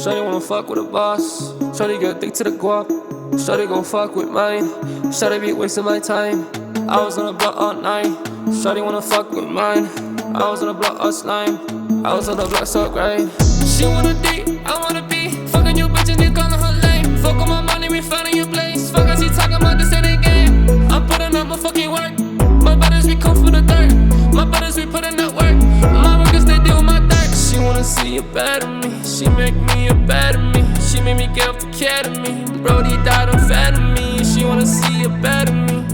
Shawty wanna fuck with a boss. Shawty got dick to the guap. Shawty gon' fuck with mine. Shawty be wasting my time. I was on the block all night. Shawty wanna fuck with mine. I was on the block all slime. I was on the block so grind. She wanna date, I wanna be fucking you bitch and you calling her lame. Fuck on my money, we finding your place. Fuck as he talking about this ain't a game. I'm putting up my fucking work. My brothers we come for the dirt. My brothers we putting that work. My workers they deal with my dirt. She wanna see a better me. She make me a better me. She made me get off the academy. Brody died on fat of me. She wanna see a better me.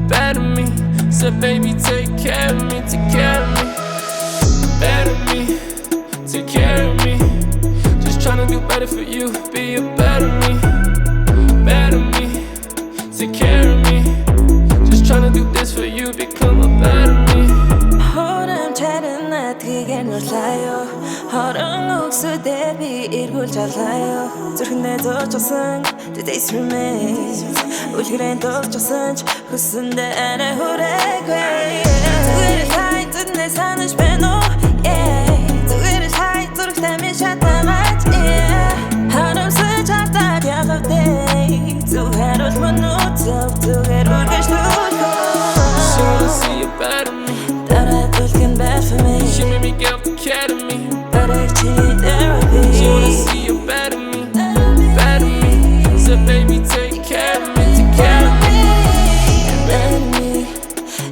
Better me. Said baby take care of me. Take care of me. Better me. Take care of me. Just tryna do better for you. Be a better me. Better me. Take care of me. Just tryna do this for you. Become a better me. 호람차는 그게 놀라요. 허랑 옥수 대비 일굴 잘라요. 저근내도 조선 the days remain. 우리는 또 조선 후순대 안에 후레괴. 두개를 사이 뜯내 사는 스페노. 두개를 사이 뚫었다면 샷다 맞지. 하루스 잡다 벼가 돼. 두 해로 못 놓쳐 두 개로 계속. She wanna see a better me. Bad for me. She made me get off the academy. Better therapy. She wanna see a better me. Better me. Said baby take care of me. Take care of me. Better me.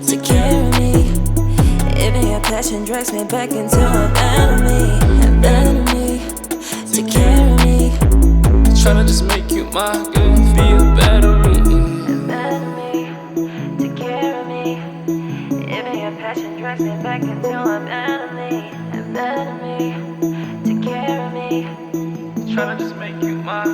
Take care of me. Even your passion drags me back into a better me. Better me. Take care of me. Tryna just make you my girl. Be a better me. Better me. Take care of me. Even your passion drags me back into a better me. Better me. Take care of me. Tryna just make you my